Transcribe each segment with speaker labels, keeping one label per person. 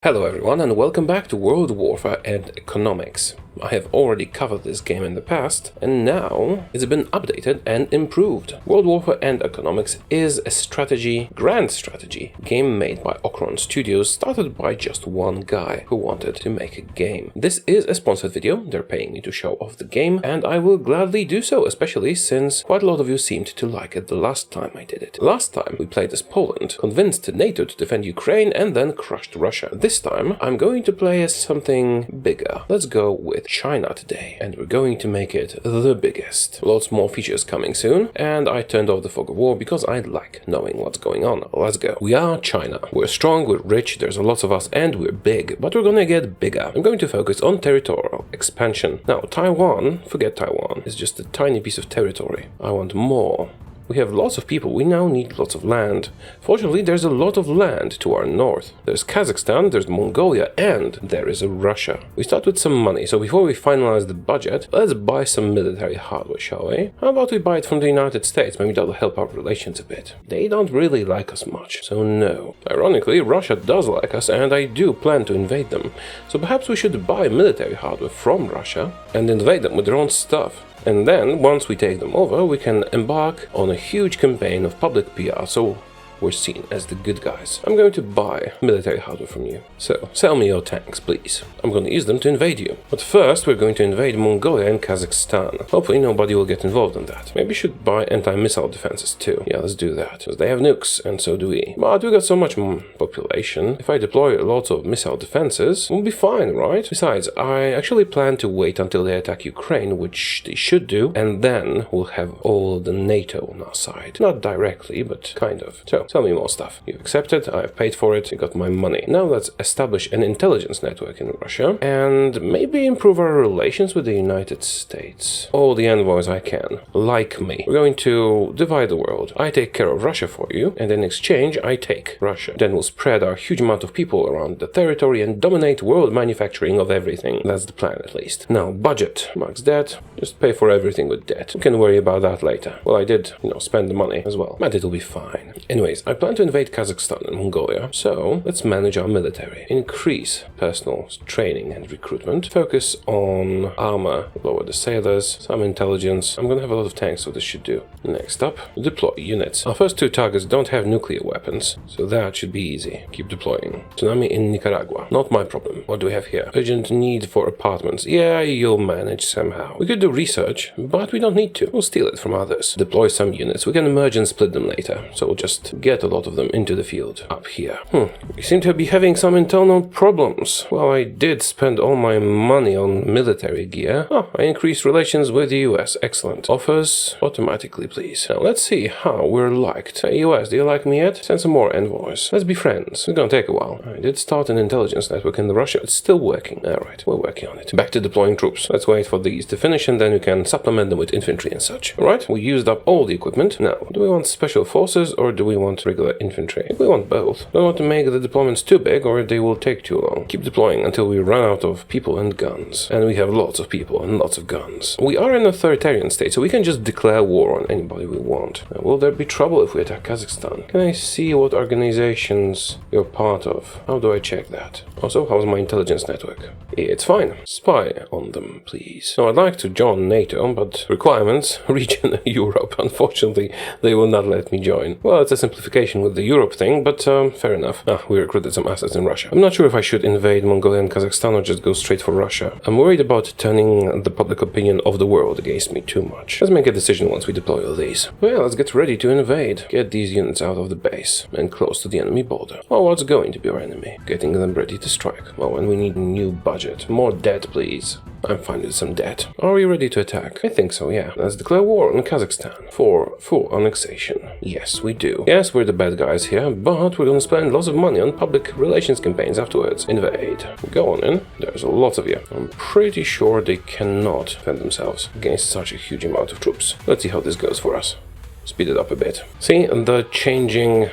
Speaker 1: Hello everyone and welcome back to World Warfare and Economics. I have already covered this game in the past, and now it's been updated and improved. World Warfare and Economics is a grand strategy game made by Ocron Studios, started by just one guy who wanted to make a game. This is a sponsored video, they're paying me to show off the game, and I will gladly do so, especially since quite a lot of you seemed to like it the last time I did it. Last time we played as Poland, convinced NATO to defend Ukraine and then crushed Russia. This time I'm going to play as something bigger. Let's go with China today, and we're going to make it the biggest. Lots more features coming soon, and I turned off the fog of war because I like knowing what's going on. Let's go. We are China. We're strong, we're rich, there's a lot of us, and we're big, but we're gonna get bigger. I'm going to focus on territorial expansion. Now, Taiwan, forget Taiwan, it's just a tiny piece of territory. I want more. We have lots of people, we now need lots of land. Fortunately, there's a lot of land to our north. There's Kazakhstan, there's Mongolia, and there is a Russia. We start with some money, so before we finalize the budget, let's buy some military hardware, shall we? How about we buy it from the United States? Maybe that'll help our relations a bit. They don't really like us much, so no. Ironically, Russia does like us, and I do plan to invade them. So perhaps we should buy military hardware from Russia and invade them with their own stuff. And then, once we take them over, we can embark on a huge campaign of public PR, so we're seen as the good guys. I'm going to buy military hardware from you. So, sell me your tanks, please. I'm going to use them to invade you. But first, we're going to invade Mongolia and Kazakhstan. Hopefully nobody will get involved in that. Maybe we should buy anti-missile defenses too. Yeah, let's do that. Because they have nukes, and so do we. But we got so much population. If I deploy lots of missile defenses, we'll be fine, right? Besides, I actually plan to wait until they attack Ukraine, which they should do, and then we'll have all the NATO on our side. Not directly, but kind of. So, tell me more stuff. You've accepted, I've paid for it, you got my money. Now let's establish an intelligence network in Russia and maybe improve our relations with the United States. All the envoys I can. Like me. We're going to divide the world. I take care of Russia for you, and in exchange I take Russia. Then we'll spread our huge amount of people around the territory and dominate world manufacturing of everything. That's the plan, at least. Now, budget. Max debt. Just pay for everything with debt. We can worry about that later. Well, I did, spend the money as well. But it'll be fine. Anyways, I plan to invade Kazakhstan and Mongolia, so let's manage our military. Increase personal training and recruitment. Focus on armor, lower the sailors, some intelligence. I'm gonna have a lot of tanks, so this should do. Next up, deploy units. Our first two targets don't have nuclear weapons, so that should be easy. Keep deploying. Tsunami in Nicaragua. Not my problem. What do we have here? Urgent need for apartments. Yeah, you'll manage somehow. We could do research, but we don't need to. We'll steal it from others. Deploy some units. We can merge and split them later, so we'll just get a lot of them into the field. Up here. We seem to be having some internal problems. Well, I did spend all my money on military gear. Oh, I increased relations with the US. Excellent. Offers automatically, please. Now, let's see how we're liked. Hey, US, do you like me yet? Send some more envoys. Let's be friends. It's gonna take a while. I did start an intelligence network in Russia. It's still working. Alright, we're working on it. Back to deploying troops. Let's wait for these to finish, and then we can supplement them with infantry and such. Alright, we used up all the equipment. Now, do we want special forces, or do we want regular infantry? We want both. Don't want to make the deployments too big, or they will take too long. Keep deploying until we run out of people and guns. And we have lots of people and lots of guns. We are an authoritarian state, so we can just declare war on anybody we want. Now, will there be trouble if we attack Kazakhstan? Can I see what organizations you're part of? How do I check that? Also, how's my intelligence network? It's fine. Spy on them, please. Now, I'd like to join NATO, but requirements, region Europe. Unfortunately, they will not let me join. Well, it's a simplification with the Europe thing, but fair enough. We recruited some assets in Russia. I'm not sure if I should invade Mongolia and Kazakhstan or just go straight for Russia. I'm worried about turning the public opinion of the world against me too much. Let's make a decision once we deploy all these. Well, let's get ready to invade. Get these units out of the base and close to the enemy border. Oh, what's going to be our enemy? Getting them ready to strike. Well, and we need a new budget. More debt, please. I'm fine with some debt. Are we ready to attack? I think so, yeah. Let's declare war on Kazakhstan for full annexation. Yes, we do. Yes, we're the bad guys here, but we're gonna spend lots of money on public relations campaigns afterwards. Invade. Go on in. There's a lot of you. I'm pretty sure they cannot defend themselves against such a huge amount of troops. Let's see how this goes for us. Speed it up a bit. See the changing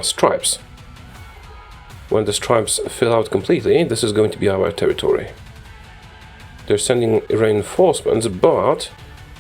Speaker 1: stripes. When the stripes fill out completely, this is going to be our territory. They're sending reinforcements, but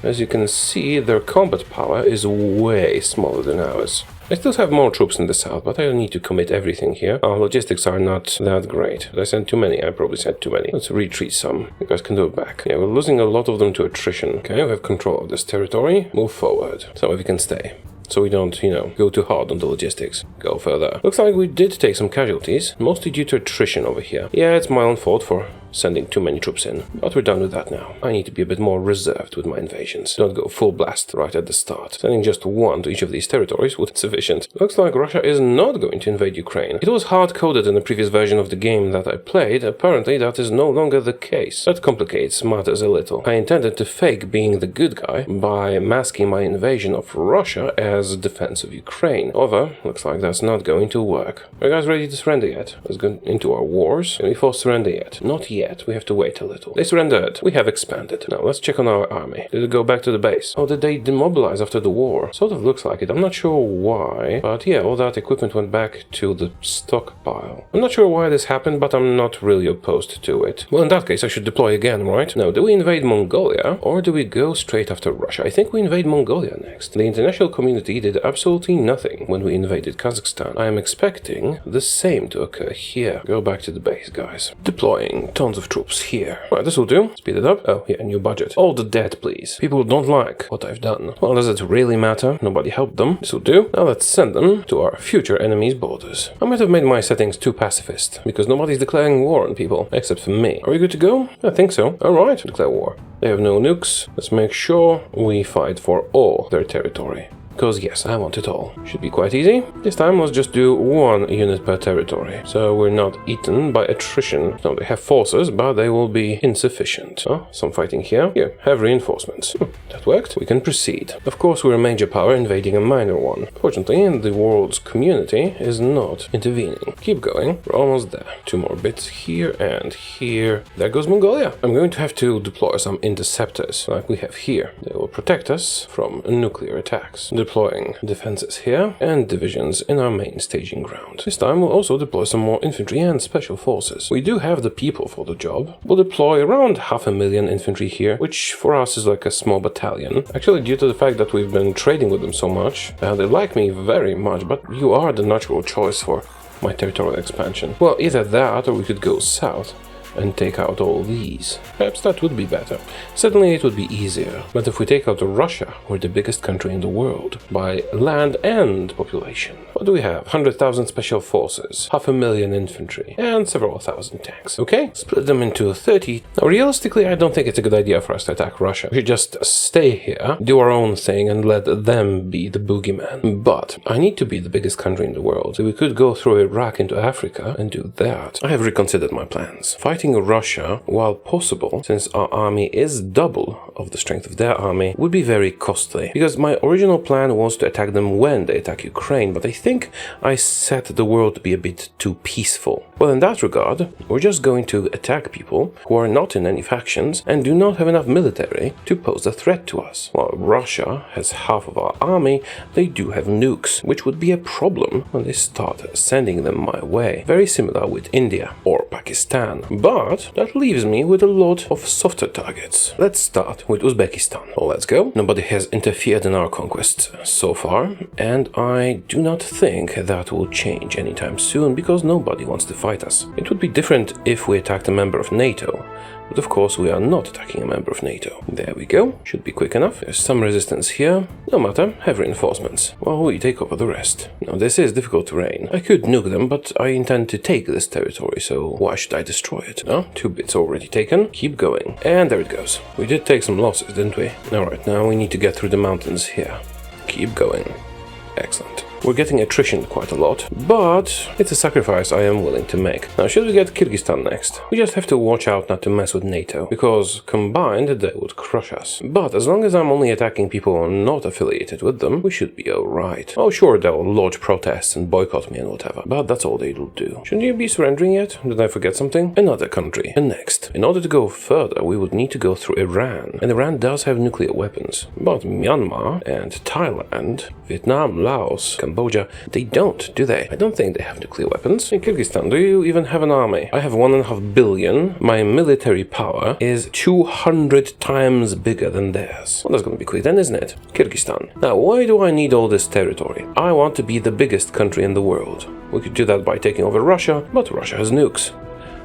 Speaker 1: as you can see, their combat power is way smaller than ours. I still have more troops in the south, but I don't need to commit everything here. Our logistics are not that great. Did I send too many? I probably sent too many. Let's retreat some. You guys can do it back. Yeah, we're losing a lot of them to attrition. Okay, we have control of this territory. Move forward. Some of you can stay. So we don't, go too hard on the logistics. Go further. Looks like we did take some casualties, mostly due to attrition over here. Yeah, it's my own fault for sending too many troops in, but we're done with that now. I need to be a bit more reserved with my invasions. Don't go full blast right at the start. Sending just one to each of these territories would be sufficient. Looks like Russia is not going to invade Ukraine. It was hard-coded in the previous version of the game that I played. Apparently that is no longer the case. That complicates matters a little. I intended to fake being the good guy by masking my invasion of Russia as defense of Ukraine. However, looks like that's not going to work. Are you guys ready to surrender yet? Let's go into our wars. Can we force surrender yet? Not yet. We have to wait a little. They surrendered. We have expanded. Now let's check on our army. Did it go back to the base? Oh, did they demobilize after the war? Sort of looks like it. I'm not sure why, but yeah, all that equipment went back to the stockpile. I'm not sure why this happened, but I'm not really opposed to it. Well, in that case, I should deploy again, right? Now, do we invade Mongolia, or do we go straight after Russia? I think we invade Mongolia next. The international community did absolutely nothing when we invaded Kazakhstan. I am expecting the same to occur here. Go back to the base, guys. Deploying tons of troops here. Right, this will do. Speed it up. Oh, yeah, new budget. All the debt, please. People don't like what I've done. Well, does it really matter? Nobody helped them. This will do. Now let's send them to our future enemies' borders. I might have made my settings too pacifist, because nobody's declaring war on people, except for me. Are we good to go? I think so. Alright, declare war. They have no nukes. Let's make sure we fight for all their territory. Because yes, I want it all. Should be quite easy. This time let's just do 1 unit per territory, so we're not eaten by attrition. No, they have forces, but they will be insufficient. Oh, some fighting here. Here, have reinforcements. That worked. We can proceed. Of course, we're a major power invading a minor one. Fortunately, the world's community is not intervening. Keep going. We're almost there. 2 more bits here and here. There goes Mongolia. I'm going to have to deploy some interceptors, like we have here. They will protect us from nuclear attacks. Deploying defenses here and divisions in our main staging ground. This time we'll also deploy some more infantry and special forces. We do have the people for the job. We'll deploy around 500,000 infantry here, which for us is like a small battalion. Actually, due to the fact that we've been trading with them so much, they like me very much, but you are the natural choice for my territorial expansion. Well, either that or we could go south and take out all these. Perhaps that would be better. Certainly it would be easier. But if we take out Russia, we're the biggest country in the world, by land and population. What do we have? 100,000 special forces, 500,000 infantry, and several thousand tanks. Okay, split them into 30. Now, realistically, I don't think it's a good idea for us to attack Russia. We should just stay here, do our own thing, and let them be the boogeyman. But I need to be the biggest country in the world, so we could go through Iraq into Africa and do that. I have reconsidered my plans. Fighting Russia, while possible, since our army is double of the strength of their army, would be very costly. Because my original plan was to attack them when they attack Ukraine, but I think I set the world to be a bit too peaceful. Well, in that regard, we're just going to attack people who are not in any factions and do not have enough military to pose a threat to us. While Russia has half of our army, they do have nukes, which would be a problem when they start sending them my way. Very similar with India or Pakistan. But that leaves me with a lot of softer targets. Let's start with Uzbekistan. Well, let's go. Nobody has interfered in our conquests so far, and I do not think that will change anytime soon because nobody wants to fight us. It would be different if we attacked a member of NATO, but of course we are not attacking a member of NATO. There we go. Should be quick enough. There's some resistance here. No matter, have reinforcements. Well, we take over the rest. Now, this is difficult terrain. I could nuke them, but I intend to take this territory, so why should I destroy it? Oh, 2 bits already taken. Keep going. And there it goes. We did take some losses, didn't we? Alright, now we need to get through the mountains here. Keep going. Excellent. We're getting attrition quite a lot, but it's a sacrifice I am willing to make. Now, should we get Kyrgyzstan next? We just have to watch out not to mess with NATO, because combined they would crush us. But as long as I'm only attacking people not affiliated with them, we should be alright. Oh sure, they'll lodge protests and boycott me and whatever, but that's all they'll do. Shouldn't you be surrendering yet? Did I forget something? Another country. And next, in order to go further, we would need to go through Iran, and Iran does have nuclear weapons. But Myanmar and Thailand, Vietnam, Laos, Cambodia. They don't, do they? I don't think they have nuclear weapons. In Kyrgyzstan, do you even have an army? I have 1.5 billion. My military power is 200 times bigger than theirs. Well, that's gonna be quick then, isn't it? Kyrgyzstan. Now, why do I need all this territory? I want to be the biggest country in the world. We could do that by taking over Russia, but Russia has nukes.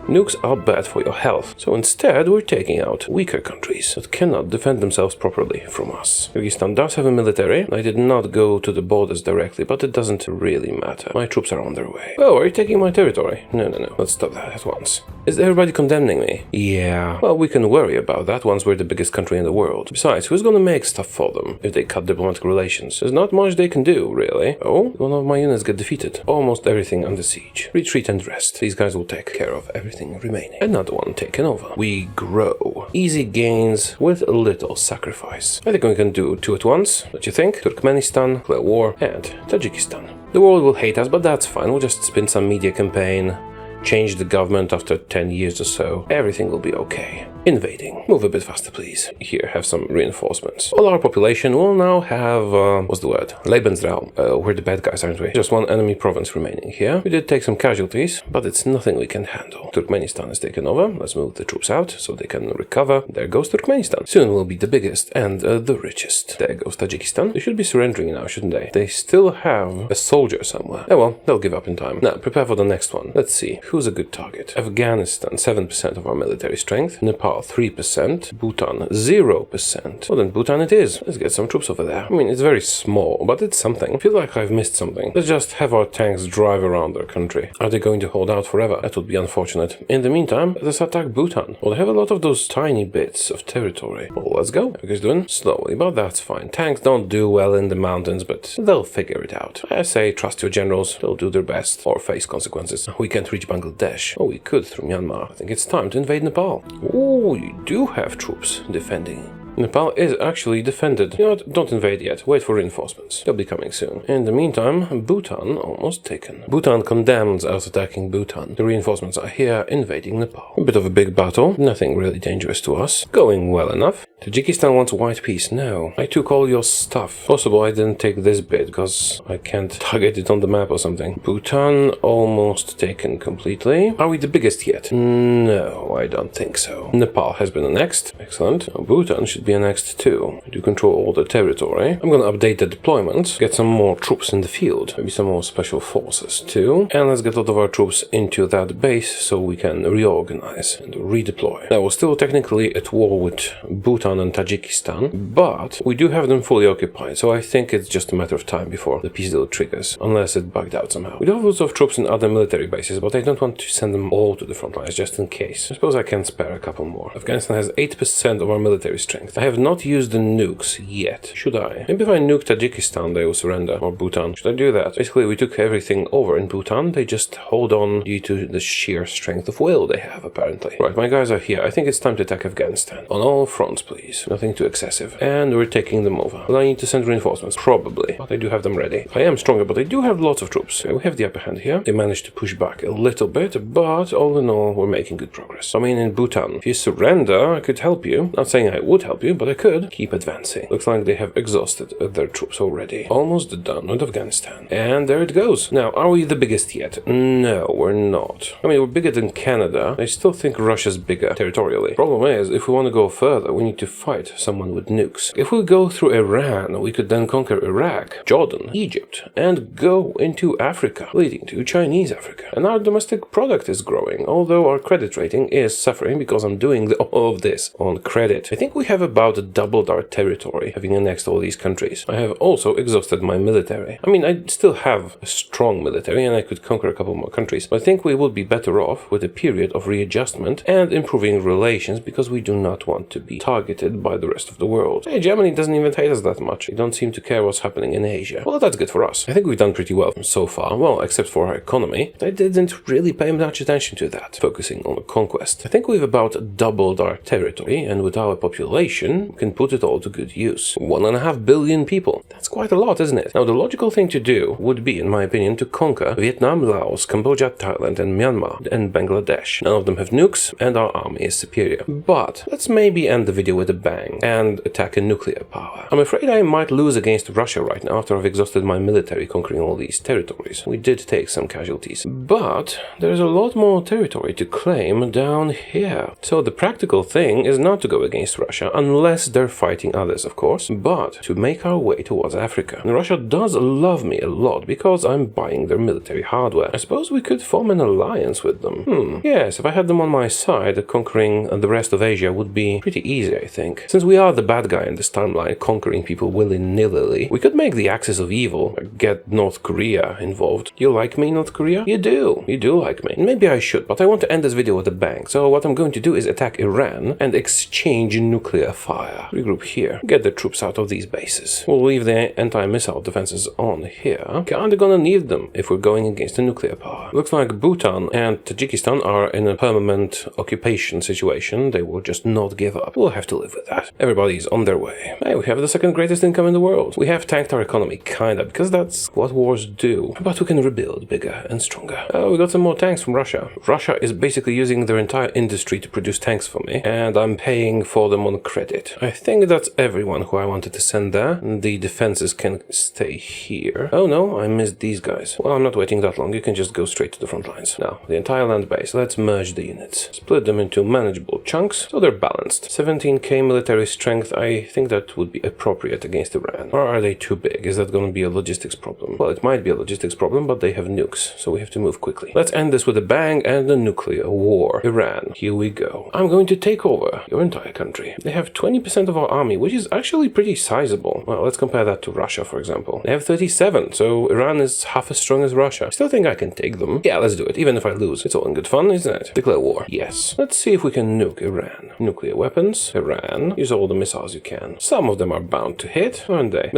Speaker 1: Nukes are bad for your health, so instead we're taking out weaker countries that cannot defend themselves properly from us. Kyrgyzstan does have a military. I did not go to the borders directly, but it doesn't really matter. My troops are on their way. Oh, are you taking my territory? No. Let's stop that at once. Is everybody condemning me? Yeah. Well, we can worry about that once we're the biggest country in the world. Besides, who's gonna make stuff for them if they cut diplomatic relations? There's not much they can do, really. Oh, one of my units get defeated. Almost everything under siege. Retreat and rest. These guys will take care of everything remaining. Another one taken over. We grow. Easy gains with little sacrifice. I think we can do two at once. What you think? Turkmenistan, declare war, and Tajikistan. The world will hate us, but that's fine. We'll just spin some media campaign, change the government after 10 years or so. Everything will be okay. Invading. Move a bit faster, please. Here, have some reinforcements. All our population will now have, what's the word? Lebensraum. We're the bad guys, aren't we? Just one enemy province remaining here. We did take some casualties, but it's nothing we can handle. Turkmenistan is taken over. Let's move the troops out so they can recover. There goes Turkmenistan. Soon we'll be the biggest and the richest. There goes Tajikistan. They should be surrendering now, shouldn't they? They still have a soldier somewhere. Oh well, they'll give up in time. Now, prepare for the next one. Let's see. Who's a good target? Afghanistan, 7% of our military strength. Nepal, 3%. Bhutan, 0%. Well, then Bhutan it is. Let's get some troops over there. I mean, it's very small, but it's something. I feel like I've missed something. Let's just have our tanks drive around their country. Are they going to hold out forever? That would be unfortunate. In the meantime, let's attack Bhutan. Well, they have a lot of those tiny bits of territory. Well, let's go. How are you guys doing? Slowly, but that's fine. Tanks don't do well in the mountains, but they'll figure it out. I say trust your generals. They'll do their best or face consequences. We can't reach Bangladesh. Oh, we could through Myanmar. I think it's time to invade Nepal. Ooh, you do have troops defending. Nepal is actually defended. You know what? Don't invade yet. Wait for reinforcements. They'll be coming soon. In the meantime, Bhutan almost taken. Bhutan condemns us attacking Bhutan. The reinforcements are here invading Nepal. A bit of a big battle. Nothing really dangerous to us. Going well enough. Tajikistan wants white peace. No. I took all your stuff. Possible I didn't take this bit because I can't target it on the map or something. Bhutan almost taken completely. Are we the biggest yet? No, I don't think so. Nepal has been annexed. Excellent. Now, Bhutan should be annexed too. I do control all the territory. I'm gonna update the deployments, get some more troops in the field, maybe some more special forces too, and let's get a lot of our troops into that base so we can reorganize and redeploy. Now, we're still technically at war with Bhutan and Tajikistan, but we do have them fully occupied, so I think it's just a matter of time before the peace deal triggers, unless it bugged out somehow. We do have lots of troops in other military bases, but I don't want to send them all to the front lines just in case. I suppose I can spare a couple more. Afghanistan has 8% of our military strength. I have not used the nukes yet. Should I? Maybe if I nuke Tajikistan, they will surrender. Or Bhutan. Should I do that? Basically, we took everything over in Bhutan. They just hold on due to the sheer strength of will they have, apparently. Right, my guys are here. I think it's time to attack Afghanistan. On all fronts, please. Nothing too excessive. And we're taking them over. Will I need to send reinforcements? Probably. But I do have them ready. I am stronger, but I do have lots of troops. Okay, we have the upper hand here. They managed to push back a little bit, but all in all, we're making good progress. I mean, in Bhutan, if you surrender, I could help you. Not saying I would help you, but I could. Keep advancing. Looks like they have exhausted their troops already. Almost done with Afghanistan. And there it goes. Now, are we the biggest yet? No, we're not. I mean, we're bigger than Canada. I still think Russia's bigger territorially. Problem is, if we want to go further, we need to fight someone with nukes. If we go through Iran, we could then conquer Iraq, Jordan, Egypt, and go into Africa, leading to Chinese Africa. And our domestic product is growing, although our credit rating is suffering because I'm doing all of this on credit. I think we have about doubled our territory, having annexed all these countries. I have also exhausted my military. I mean, I still have a strong military and I could conquer a couple more countries, but I think we would be better off with a period of readjustment and improving relations because we do not want to be targeted by the rest of the world. Hey, Germany doesn't even hate us that much. They don't seem to care what's happening in Asia. Well, that's good for us. I think we've done pretty well so far, well, except for our economy. I didn't really pay much attention to that, focusing on the conquest. I think we've about doubled our territory, and with our population, we can put it all to good use. 1.5 billion people. That's quite a lot, isn't it? Now, the logical thing to do would be, in my opinion, to conquer Vietnam, Laos, Cambodia, Thailand, and Myanmar, and Bangladesh. None of them have nukes, and our army is superior. But let's maybe end the video with with a bang and attack a nuclear power. I'm afraid I might lose against Russia right now after I've exhausted my military conquering all these territories. We did take some casualties, but there's a lot more territory to claim down here. So the practical thing is not to go against Russia, unless they're fighting others, of course, but to make our way towards Africa. And Russia does love me a lot because I'm buying their military hardware. I suppose we could form an alliance with them. Yes, if I had them on my side, conquering the rest of Asia would be pretty easy, I think. Since we are the bad guy in this timeline, conquering people willy-nilly, we could make the axis of evil, get North Korea involved. You like me, North Korea? You do. You do like me. Maybe I should, but I want to end this video with a bang. So what I'm going to do is attack Iran and exchange nuclear fire. Regroup here. Get the troops out of these bases. We'll leave the anti-missile defenses on here. Kinda gonna need them if we're going against a nuclear power. Looks like Bhutan and Tajikistan are in a permanent occupation situation. They will just not give up. We'll have to live with that. Everybody's on their way. Hey, we have the second greatest income in the world. We have tanked our economy, kinda, because that's what wars do. But we can rebuild bigger and stronger. Oh, we got some more tanks from Russia. Russia is basically using their entire industry to produce tanks for me, and I'm paying for them on credit. I think that's everyone who I wanted to send there. The defenses can stay here. Oh no, I missed these guys. Well, I'm not waiting that long. You can just go straight to the front lines. Now, the entire land base. Let's merge the units. Split them into manageable chunks so they're balanced. 17k military strength. I think that would be appropriate against Iran. Or are they too big? Is that going to be a logistics problem? Well, it might be a logistics problem, but they have nukes, so we have to move quickly. Let's end this with a bang and a nuclear war. Iran, here we go. I'm going to take over your entire country. They have 20% of our army, which is actually pretty sizable. Well, let's compare that to Russia, for example. They have 37, so Iran is half as strong as Russia. I still think I can take them. Yeah, let's do it, even if I lose. It's all in good fun, isn't it? Declare war. Yes. Let's see if we can nuke Iran. Nuclear weapons. Iran. Use all the missiles you can. Some of them are bound to hit, aren't they?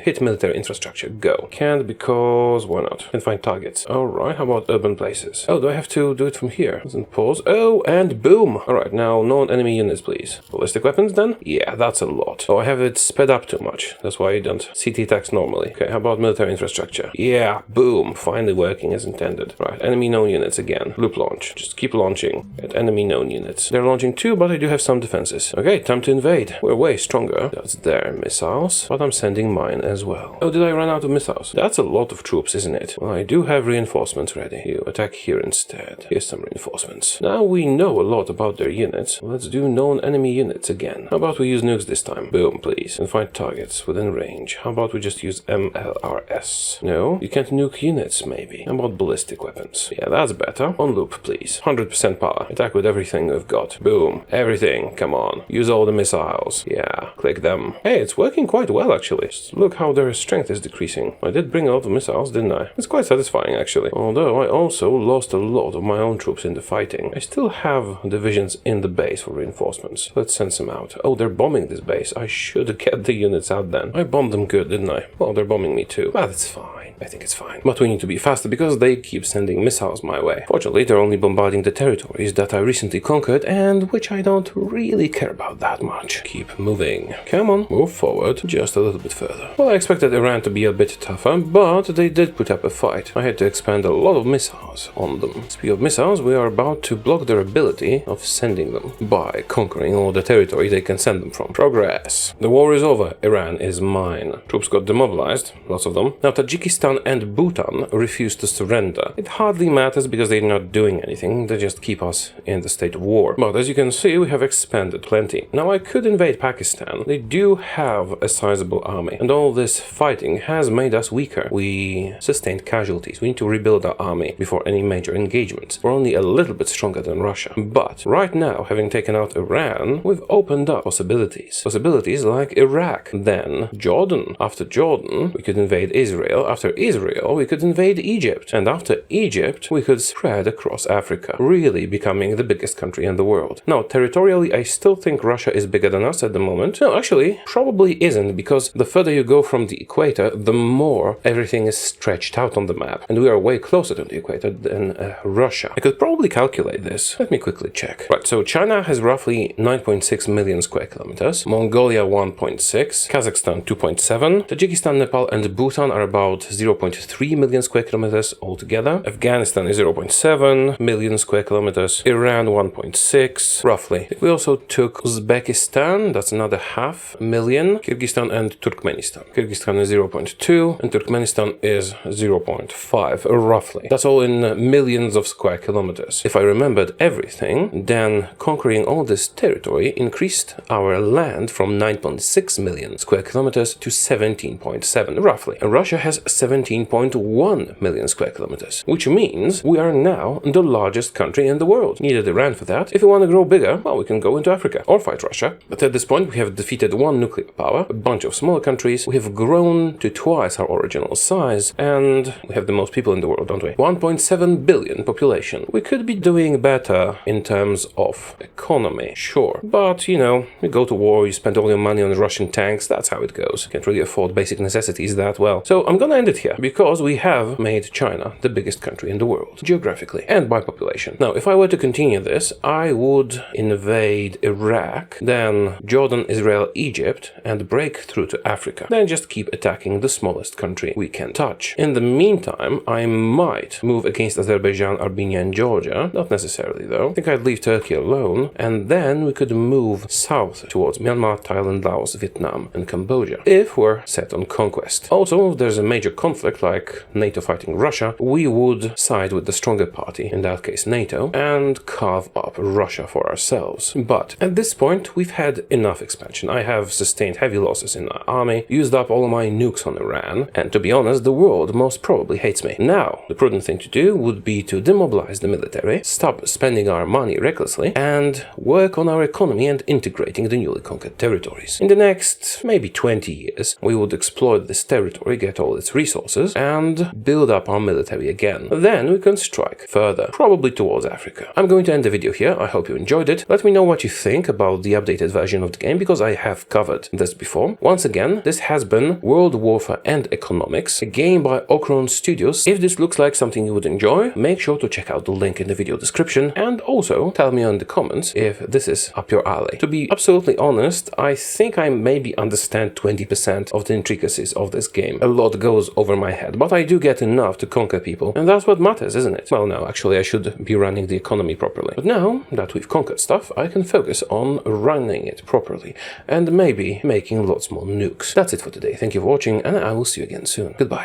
Speaker 1: Hit military infrastructure. Go. Can't because why not? Can find targets. Alright, how about urban places? Oh, do I have to do it from here? Doesn't pause. Oh, and boom! Alright, now non-enemy units, please. Ballistic weapons then? Yeah, that's a lot. Oh, I have it sped up too much. That's why I don't CT attacks normally. Okay, how about military infrastructure? Yeah, boom! Finally working as intended. Right, enemy known units again. Loop launch. Just keep launching at enemy known units. They're launching too, but I do have some defenses. Okay, time to invade. We're way stronger. That's their missiles, but I'm sending mine as well. Oh, did I run out of missiles? That's a lot of troops, isn't it? Well, I do have reinforcements ready. You attack here instead. Here's some reinforcements. Now we know a lot about their units. Let's do known enemy units again. How about we use nukes this time? Boom, please. And find targets within range. How about we just use MLRS? No? You can't nuke units, maybe. How about ballistic weapons? Yeah, that's better. On loop, please. 100% power. Attack with everything we've got. Boom. Everything. Come on. Use all the missiles. Yeah. Click them. Hey, it's working quite well, actually. Just look how their strength is decreasing. I did bring a lot of missiles, didn't I? It's quite satisfying, actually. Although I also lost a lot of my own troops in the fighting. I still have divisions in the base for reinforcements. Let's send some out. Oh, they're bombing this base. I should get the units out then. I bombed them good, didn't I? Well, they're bombing me too. But it's fine. I think it's fine. But we need to be faster because they keep sending missiles my way. Fortunately, they're only bombarding the territories that I recently conquered and which I don't really care about that much. Keep moving. Come on, move forward just a little bit further. Well, I expected Iran to be a bit tougher, but they did put up a fight. I had to expend a lot of missiles on them. Speaking of missiles, we are about to block their ability of sending them by conquering all the territory they can send them from. Progress. The war is over. Iran is mine. Troops got demobilized, lots of them. Now Tajikistan and Bhutan refuse to surrender. It hardly matters because they're not doing anything, they just keep us in the state of war. But as you can see, we have expanded plenty. Now I could invade Pakistan. They do have a sizable army, and all this fighting has made us weaker. We sustained casualties. We need to rebuild our army before any major engagements. We're only a little bit stronger than Russia. But right now, having taken out Iran, we've opened up possibilities. Possibilities like Iraq, then Jordan. After Jordan, we could invade Israel. After Israel, we could invade Egypt. And after Egypt, we could spread across Africa, really becoming the biggest country in the world. Now, territorially, I still think Russia is bigger than us at the moment. No, actually, probably isn't, because the further you go from the equator, the more everything is stretched out on the map. And we are way closer to the equator than Russia. I could probably calculate this. Let me quickly check. Right, so China has roughly 9.6 million square kilometers, Mongolia 1.6, Kazakhstan 2.7, Tajikistan, Nepal, and Bhutan are about 0.3 million square kilometers altogether. Afghanistan is 0.7 million square kilometers, Iran 1.6, roughly. We also took Uzbekistan Uzbekistan, that's another 500,000. Kyrgyzstan and Turkmenistan. Kyrgyzstan is 0.2 and Turkmenistan is 0.5, roughly. That's all in millions of square kilometers. If I remembered everything, then conquering all this territory increased our land from 9.6 million square kilometers to 17.7, roughly. And Russia has 17.1 million square kilometers, which means we are now the largest country in the world. Needed Iran for that. If we want to grow bigger, well, we can go into Africa or fight Russia. But at this point, we have defeated one nuclear power, a bunch of smaller countries. We have grown to twice our original size, and we have the most people in the world, don't we? 1.7 billion population. We could be doing better in terms of economy, sure. But, you know, you go to war, you spend all your money on Russian tanks, that's how it goes. Can't really afford basic necessities that well. So I'm gonna end it here, because we have made China the biggest country in the world, geographically and by population. Now, if I were to continue this, I would invade Iraq, then Jordan, Israel, Egypt, and break through to Africa. Then just keep attacking the smallest country we can touch. In the meantime, I might move against Azerbaijan, Armenia, and Georgia. Not necessarily, though. I think I'd leave Turkey alone, and then we could move south towards Myanmar, Thailand, Laos, Vietnam, and Cambodia, if we're set on conquest. Also, if there's a major conflict like NATO fighting Russia, we would side with the stronger party, in that case NATO, and carve up Russia for ourselves. But at this point, we've had enough expansion. I have sustained heavy losses in my army, used up all of my nukes on Iran, and to be honest, the world most probably hates me. Now, the prudent thing to do would be to demobilize the military, stop spending our money recklessly, and work on our economy and integrating the newly conquered territories. In the next, maybe 20 years, we would exploit this territory, get all its resources, and build up our military again. Then we can strike further, probably towards Africa. I'm going to end the video here. I hope you enjoyed it. Let me know what you think about the updated version of the game, because I have covered this before. Once again, this has been World Warfare and Economics, a game by Okron Studios. If this looks like something you would enjoy, make sure to check out the link in the video description, and also tell me in the comments if this is up your alley. To be absolutely honest, I think I maybe understand 20% of the intricacies of this game. A lot goes over my head, but I do get enough to conquer people, and that's what matters, isn't it? Well, no, actually I should be running the economy properly. But now that we've conquered stuff, I can focus on running it properly, and maybe making lots more nukes. That's it for today. Thank you for watching, and I will see you again soon. Goodbye.